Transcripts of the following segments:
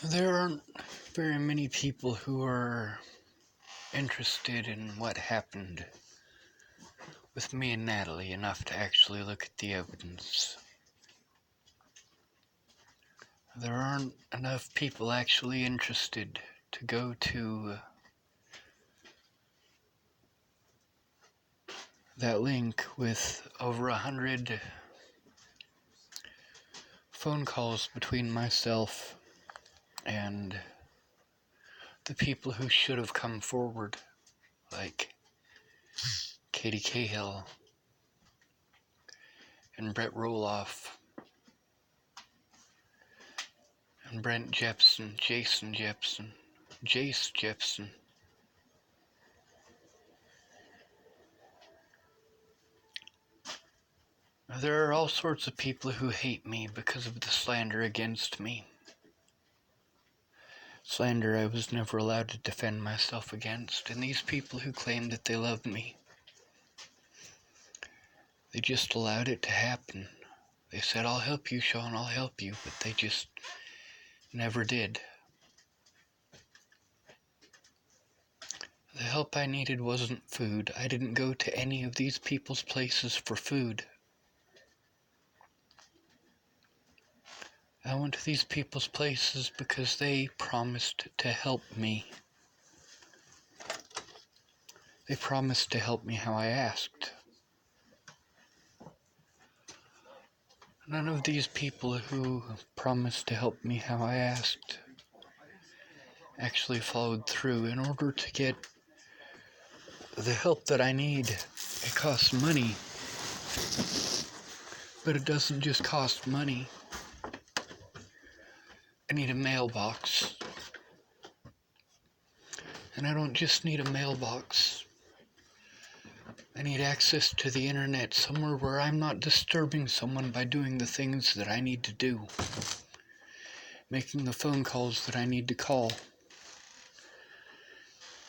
There aren't very many people who are interested in what happened with me and Natalie enough to actually look at the evidence. There aren't enough people actually interested to go to that link with over 100 phone calls between myself and the people who should have come forward, like Katie Cahill and Brett Roloff and Brent Jepson, Jason Jepson, Jace Jepson. There are all sorts of people who hate me because of the slander against me. Slander I was never allowed to defend myself against, and these people who claim that they love me, they just allowed it to happen. They said, "I'll help you, Sean, I'll help you," but they just never did. The help I needed wasn't food. I didn't go to any of these people's places for food. I went to these people's places because they promised to help me. They promised to help me how I asked. None of these people who promised to help me how I asked actually followed through. In order to get the help that I need, it costs money. But it doesn't just cost money. I need a mailbox. And I don't just need a mailbox. I need access to the internet, somewhere where I'm not disturbing someone by doing the things that I need to do. Making the phone calls that I need to call.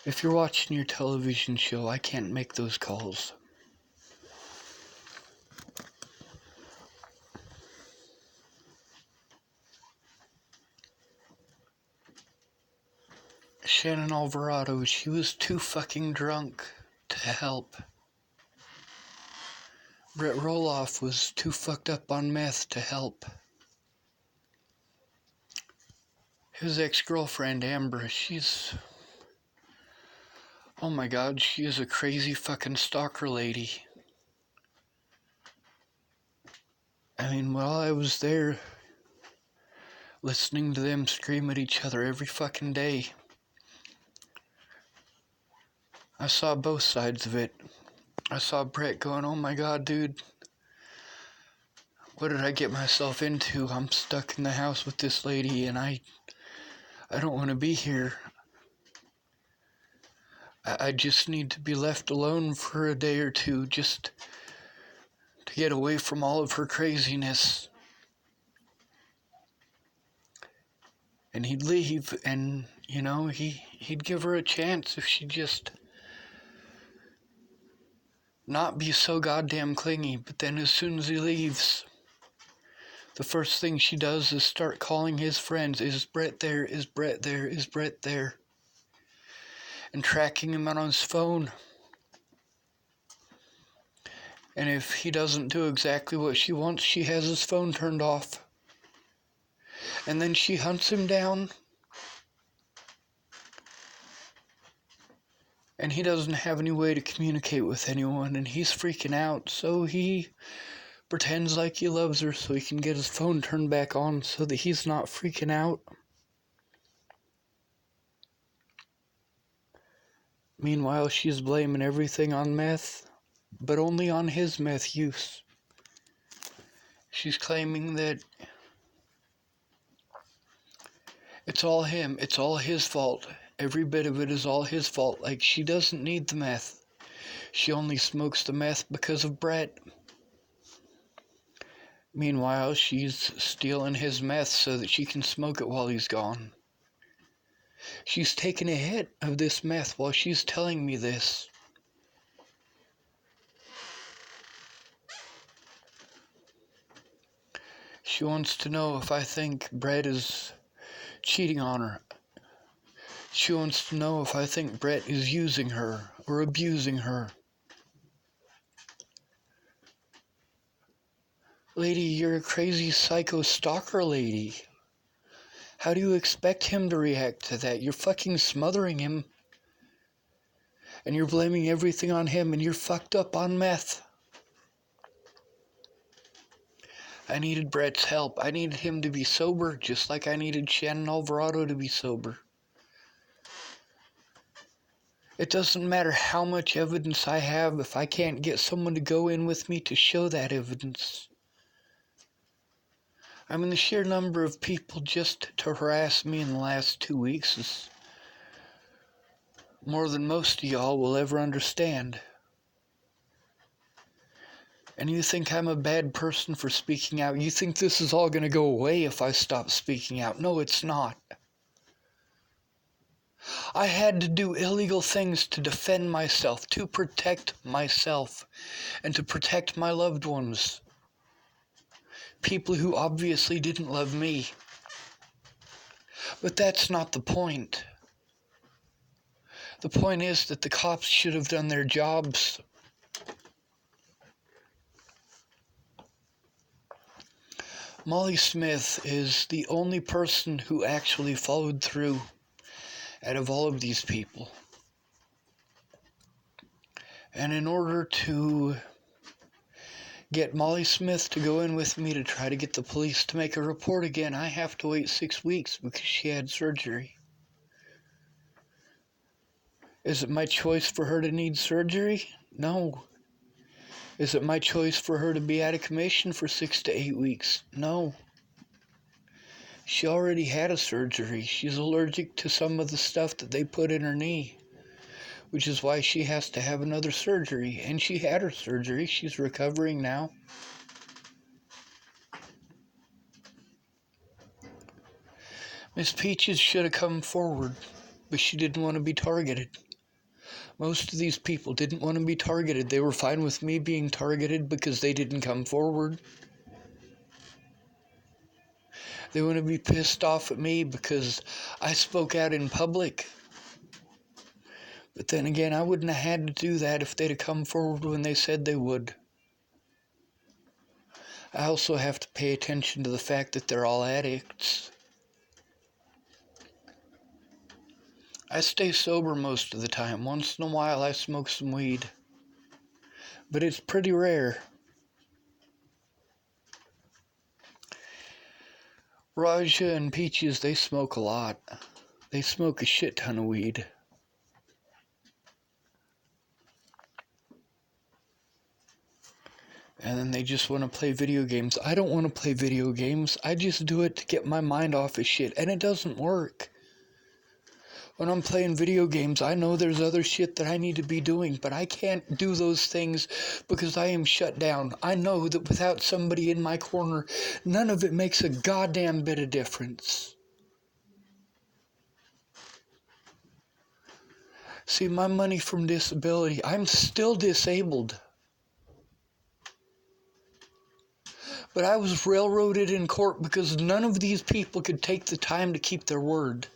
If you're watching your television show, I can't make those calls. Shannon Alvarado, she was too fucking drunk to help. Brett Roloff was too fucked up on meth to help. His ex-girlfriend, Amber, oh my god, she is a crazy fucking stalker lady. I mean, while I was there, listening to them scream at each other every fucking day, I saw both sides of it. I saw Brett going, "Oh my god, dude, what did I get myself into? I'm stuck in the house with this lady and I don't want to be here. I just need to be left alone for a day or two just to get away from all of her craziness." And he'd leave and, he'd give her a chance if she'd just not be so goddamn clingy. But then as soon as he leaves, the first thing she does is start calling his friends. "Is Brett there? Is Brett there? Is Brett there?" And tracking him out on his phone. And if he doesn't do exactly what she wants, she has his phone turned off. And then she hunts him down. And he doesn't have any way to communicate with anyone, and he's freaking out, so he pretends like he loves her so he can get his phone turned back on so that he's not freaking out. Meanwhile, she's blaming everything on meth, but only on his meth use. She's claiming that it's all him, it's all his fault. Every bit of it is all his fault. Like, she doesn't need the meth. She only smokes the meth because of Brett. Meanwhile, she's stealing his meth so that she can smoke it while he's gone. She's taking a hit of this meth while she's telling me this. She wants to know if I think Brett is cheating on her. She wants to know if I think Brett is using her or abusing her. Lady, you're a crazy psycho stalker lady. How do you expect him to react to that? You're fucking smothering him. And you're blaming everything on him, and you're fucked up on meth. I needed Brett's help. I needed him to be sober, just like I needed Shannon Alvarado to be sober. It doesn't matter how much evidence I have if I can't get someone to go in with me to show that evidence. I mean, the sheer number of people just to harass me in the last 2 weeks is more than most of y'all will ever understand. And you think I'm a bad person for speaking out? You think this is all going to go away if I stop speaking out? No, it's not. I had to do illegal things to defend myself, to protect myself, and to protect my loved ones. People who obviously didn't love me. But that's not the point. The point is that the cops should have done their jobs. Molly Smith is the only person who actually followed through out of all of these people. And in order to get Molly Smith to go in with me to try to get the police to make a report again, I have to wait 6 weeks because she had surgery. Is it my choice for her to need surgery? No. Is it my choice for her to be out of commission for 6 to 8 weeks? No. She already had a surgery. She's allergic to some of the stuff that they put in her knee, which is why she has to have another surgery. And she had her surgery. She's recovering now. Miss Peaches should have come forward, but she didn't want to be targeted. Most of these people didn't want to be targeted. They were fine with me being targeted because they didn't come forward. They want to be pissed off at me because I spoke out in public. But then again, I wouldn't have had to do that if they'd have come forward when they said they would. I also have to pay attention to the fact that they're all addicts. I stay sober most of the time. Once in a while I smoke some weed. But it's pretty rare. Raja and Peaches, they smoke a lot. They smoke a shit ton of weed. And then they just want to play video games. I don't want to play video games. I just do it to get my mind off of shit. And it doesn't work. When I'm playing video games, I know there's other shit that I need to be doing, but I can't do those things because I am shut down. I know that without somebody in my corner, none of it makes a goddamn bit of difference. See, my money from disability, I'm still disabled. But I was railroaded in court because none of these people could take the time to keep their word.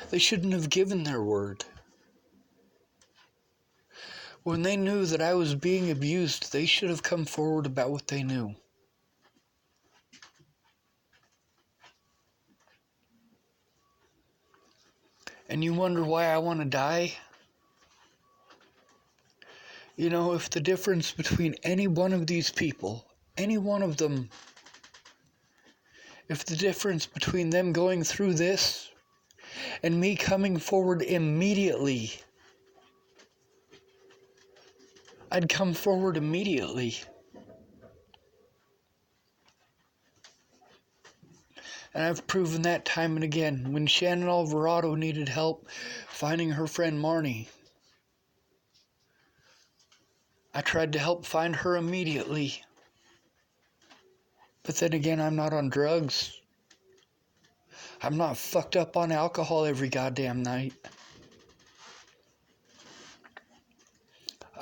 They shouldn't have given their word. When they knew that I was being abused, they should have come forward about what they knew. And you wonder why I want to die? You know, if the difference between any one of these people, any one of them, if the difference between them going through this and me coming forward immediately, I'd come forward immediately. And I've proven that time and again. When Shannon Alvarado needed help finding her friend Marnie, I tried to help find her immediately. But then again, I'm not on drugs. I'm not fucked up on alcohol every goddamn night.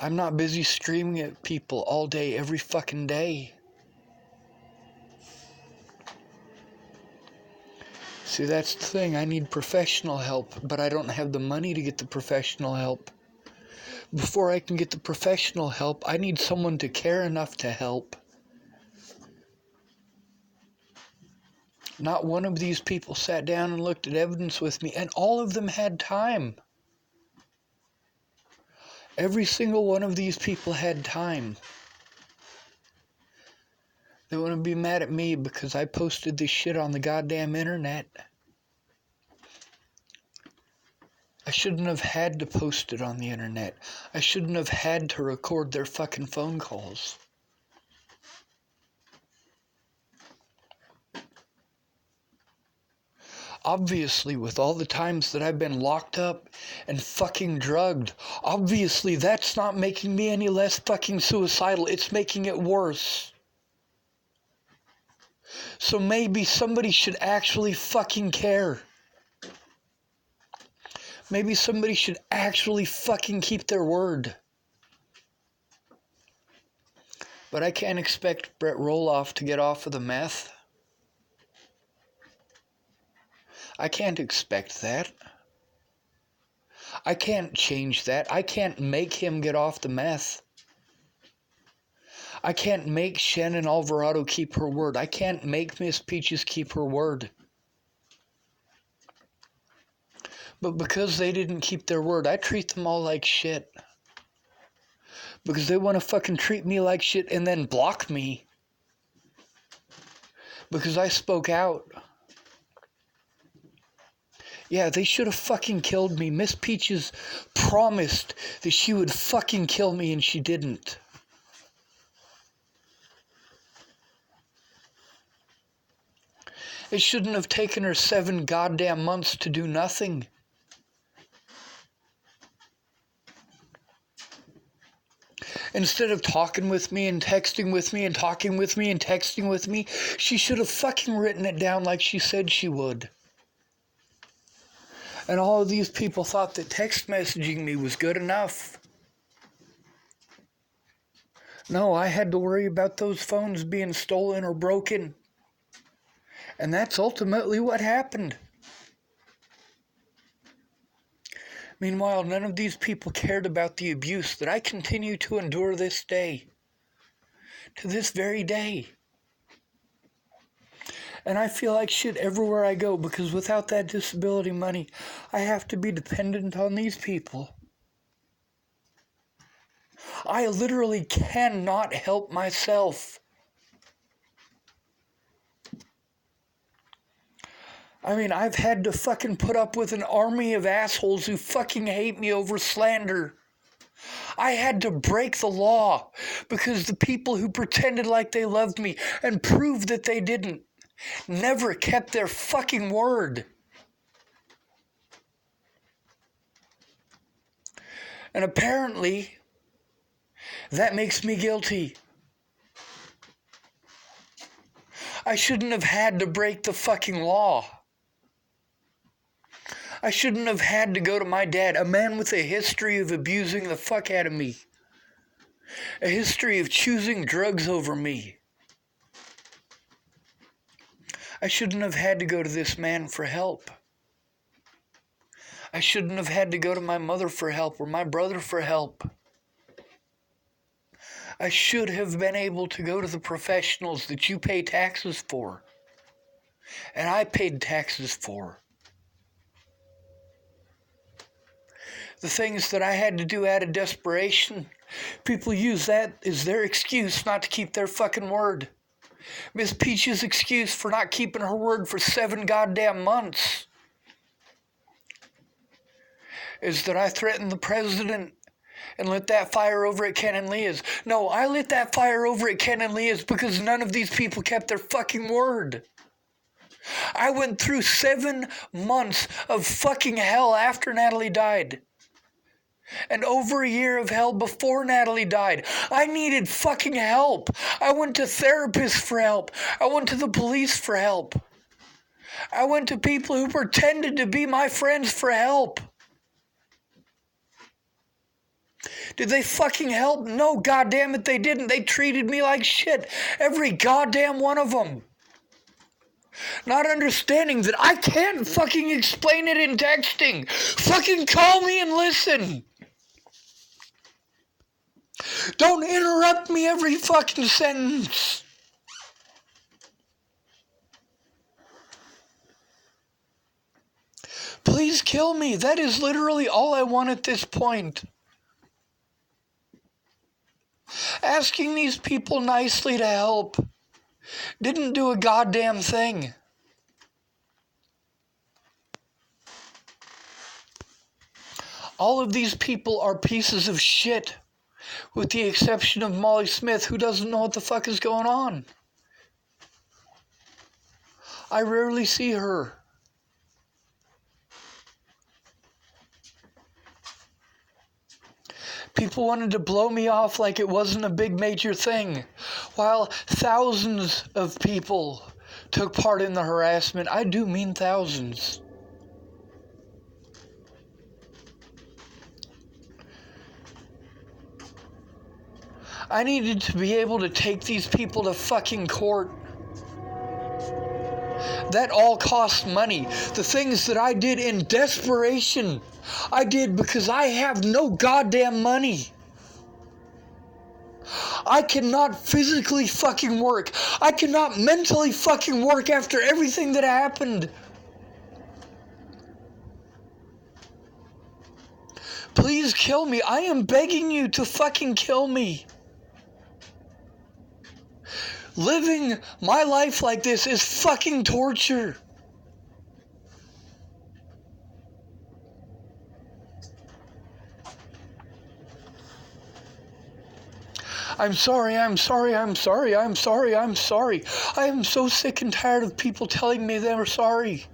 I'm not busy screaming at people all day, every fucking day. See, that's the thing. I need professional help, but I don't have the money to get the professional help. Before I can get the professional help, I need someone to care enough to help. Not one of these people sat down and looked at evidence with me, and all of them had time. Every single one of these people had time. They want to be mad at me because I posted this shit on the goddamn internet. I shouldn't have had to post it on the internet. I shouldn't have had to record their fucking phone calls. Obviously, with all the times that I've been locked up and fucking drugged, obviously that's not making me any less fucking suicidal. It's making it worse. So maybe somebody should actually fucking care. Maybe somebody should actually fucking keep their word. But I can't expect Brett Roloff to get off of the meth. I can't expect that. I can't change that. I can't make him get off the meth. I can't make Shannon Alvarado keep her word. I can't make Miss Peaches keep her word. But because they didn't keep their word, I treat them all like shit. Because they want to fucking treat me like shit and then block me. Because I spoke out. Yeah, they should have fucking killed me. Miss Peaches promised that she would fucking kill me and she didn't. It shouldn't have taken her 7 goddamn months to do nothing. Instead of talking with me and texting with me and talking with me and texting with me, she should have fucking written it down like she said she would. And all of these people thought that text messaging me was good enough. No, I had to worry about those phones being stolen or broken. And that's ultimately what happened. Meanwhile, none of these people cared about the abuse that I continue to endure this day. To this very day. And I feel like shit everywhere I go because without that disability money, I have to be dependent on these people. I literally cannot help myself. I mean, I've had to fucking put up with an army of assholes who fucking hate me over slander. I had to break the law because the people who pretended like they loved me and proved that they didn't never kept their fucking word. And apparently, that makes me guilty. I shouldn't have had to break the fucking law. I shouldn't have had to go to my dad, a man with a history of abusing the fuck out of me. A history of choosing drugs over me. I shouldn't have had to go to this man for help. I shouldn't have had to go to my mother for help or my brother for help. I should have been able to go to the professionals that you pay taxes for. And I paid taxes for. The things that I had to do out of desperation, people use that as their excuse not to keep their fucking word. Miss Peach's excuse for not keeping her word for 7 goddamn months is that I threatened the president and lit that fire over at Ken and Leah's. No, I lit that fire over at Ken and Leah's because none of these people kept their fucking word. I went through 7 months of fucking hell after Natalie died. And over a year of hell before Natalie died. I needed fucking help. I went to therapists for help. I went to the police for help. I went to people who pretended to be my friends for help. Did they fucking help? No, goddamn it, they didn't. They treated me like shit. Every goddamn one of them. Not understanding that I can't fucking explain it in texting. Fucking call me and listen. Don't interrupt me every fucking sentence. Please kill me. That is literally all I want at this point. Asking these people nicely to help didn't do a goddamn thing. All of these people are pieces of shit, with the exception of Molly Smith, who doesn't know what the fuck is going on. I rarely see her. People wanted to blow me off like it wasn't a big major thing, while thousands of people took part in the harassment. I do mean thousands. I needed to be able to take these people to fucking court. That all costs money. The things that I did in desperation, I did because I have no goddamn money. I cannot physically fucking work. I cannot mentally fucking work after everything that happened. Please kill me. I am begging you to fucking kill me. Living my life like this is fucking torture. I'm sorry. I am so sick and tired of people telling me they're sorry.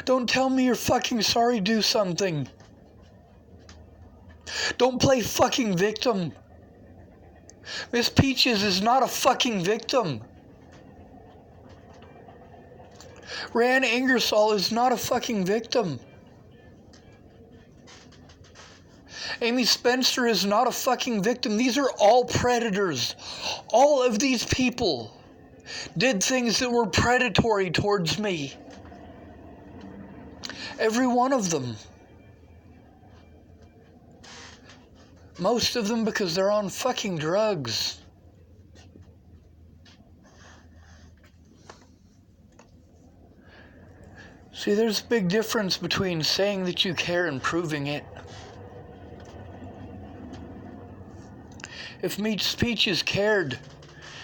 Don't tell me you're fucking sorry, do something. Don't play fucking victim. Miss Peaches is not a fucking victim. Rand Ingersoll is not a fucking victim. Amy Spencer is not a fucking victim. These are all predators. All of these people did things that were predatory towards me. Every one of them. Most of them because they're on fucking drugs. See, there's a big difference between saying that you care and proving it. If Miss Peaches cared,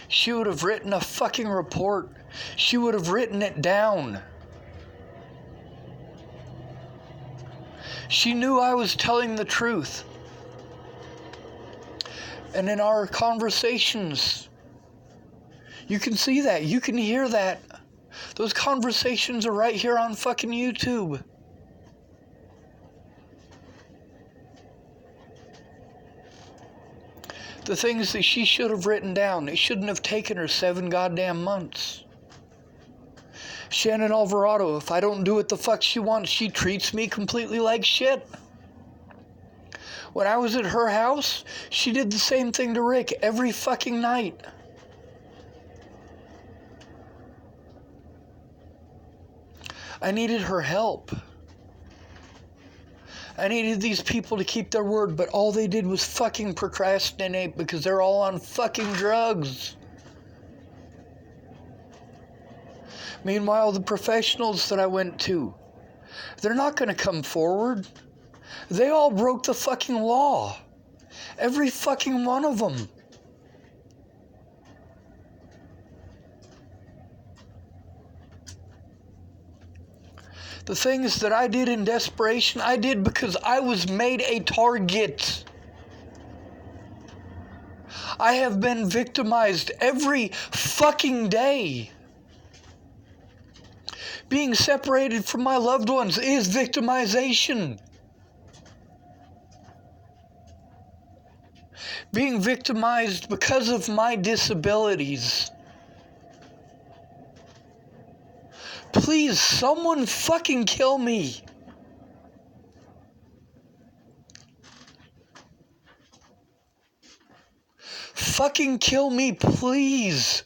she would have written a fucking report. She would have written it down. She knew I was telling the truth. And in our conversations, you can see that. You can hear that. Those conversations are right here on fucking YouTube. The things that she should have written down, it shouldn't have taken her 7 goddamn months. Shannon Alvarado, if I don't do what the fuck she wants, she treats me completely like shit. When I was at her house, she did the same thing to Rick every fucking night. I needed her help. I needed these people to keep their word, but all they did was fucking procrastinate because they're all on fucking drugs. Meanwhile, the professionals that I went to, they're not going to come forward. They all broke the fucking law. Every fucking one of them. The things that I did in desperation, I did because I was made a target. I have been victimized every fucking day. Being separated from my loved ones is victimization. Being victimized because of my disabilities. Please, someone fucking kill me. Fucking kill me, please.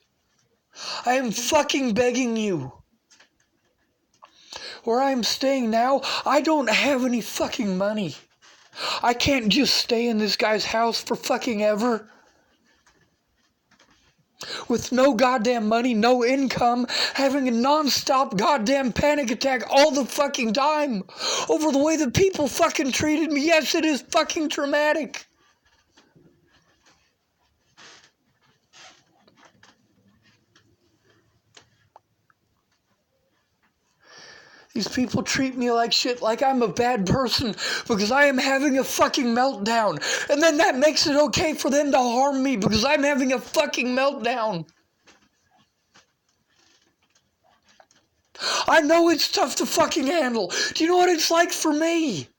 I am fucking begging you. Where I'm staying now, I don't have any fucking money. I can't just stay in this guy's house for fucking ever. With no goddamn money, no income, having a non-stop goddamn panic attack all the fucking time over the way that people fucking treated me. Yes, it is fucking traumatic. These people treat me like shit, like I'm a bad person because I am having a fucking meltdown. And then that makes it okay for them to harm me because I'm having a fucking meltdown. I know it's tough to fucking handle. Do you know what it's like for me?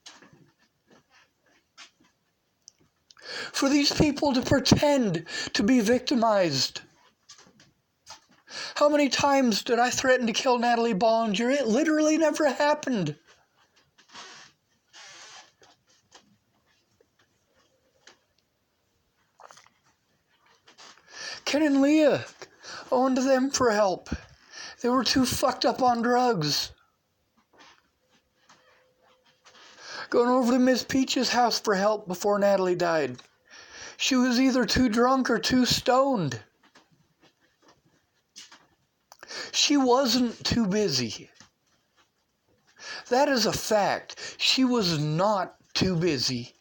For these people to pretend to be victimized. How many times did I threaten to kill Natalie Bollinger? It literally never happened. Ken and Leah owned them for help. They were too fucked up on drugs. Going over to Miss Peach's house for help before Natalie died. She was either too drunk or too stoned. She wasn't too busy. That is a fact. She was not too busy.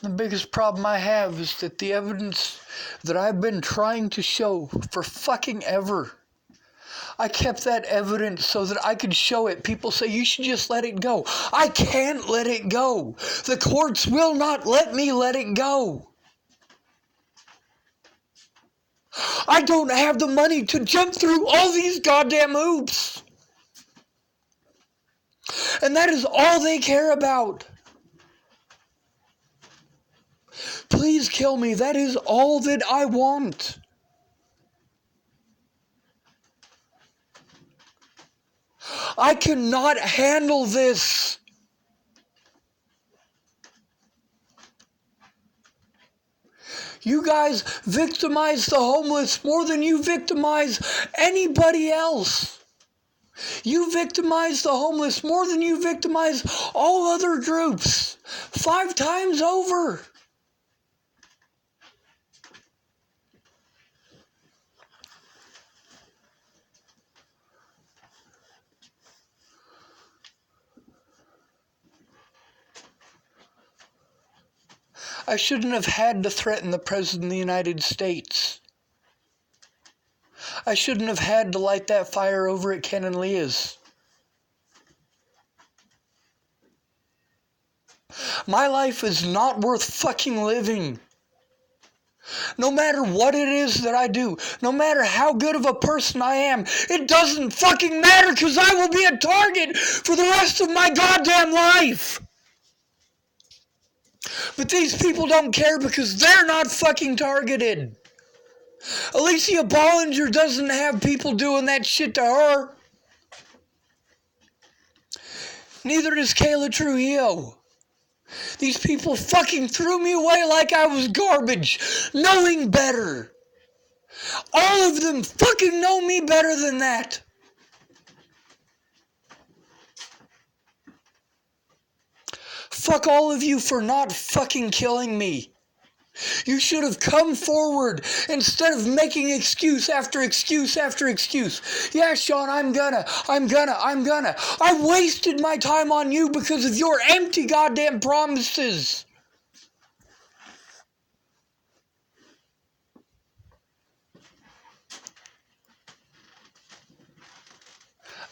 The biggest problem I have is that the evidence that I've been trying to show for fucking ever, I kept that evidence so that I could show it. People say, you should just let it go. I can't let it go. The courts will not let me let it go. I don't have the money to jump through all these goddamn hoops. And that is all they care about. Please kill me. That is all that I want. I cannot handle this. You guys victimize the homeless more than you victimize anybody else. You victimize the homeless more than you victimize all other groups. 5 times over. I shouldn't have had to threaten the President of the United States. I shouldn't have had to light that fire over at Ken and Leah's. My life is not worth fucking living. No matter what it is that I do, no matter how good of a person I am, it doesn't fucking matter because I will be a target for the rest of my goddamn life. But these people don't care because they're not fucking targeted. Alicia Bollinger doesn't have people doing that shit to her. Neither does Kayla Trujillo. These people fucking threw me away like I was garbage, knowing better. All of them fucking know me better than that. Fuck all of you for not fucking killing me. You should have come forward instead of making excuse after excuse after excuse. Yeah, Sean, I'm gonna. I wasted my time on you because of your empty goddamn promises.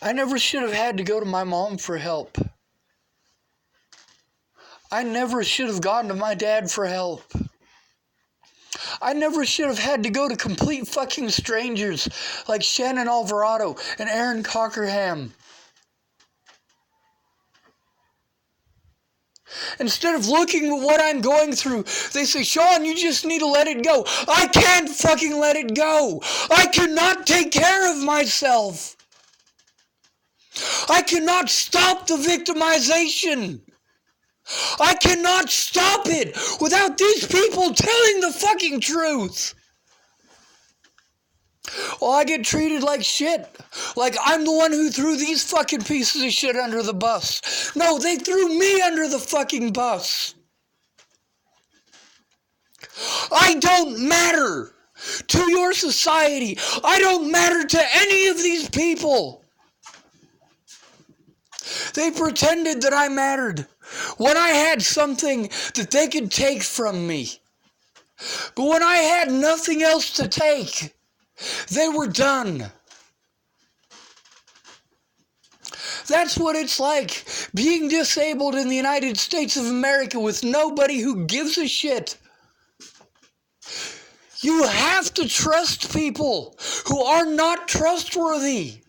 I never should have had to go to my mom for help. I never should have gone to my dad for help. I never should have had to go to complete fucking strangers like Shannon Alvarado and Aaron Cockerham. Instead of looking at what I'm going through, they say, Sean, you just need to let it go. I can't fucking let it go. I cannot take care of myself. I cannot stop the victimization. I cannot stop it without these people telling the fucking truth. Well, I get treated like shit. Like I'm the one who threw these fucking pieces of shit under the bus. No, they threw me under the fucking bus. I don't matter to your society. I don't matter to any of these people. They pretended that I mattered when I had something that they could take from me. But when I had nothing else to take, they were done. That's what it's like being disabled in the United States of America with nobody who gives a shit. You have to trust people who are not trustworthy.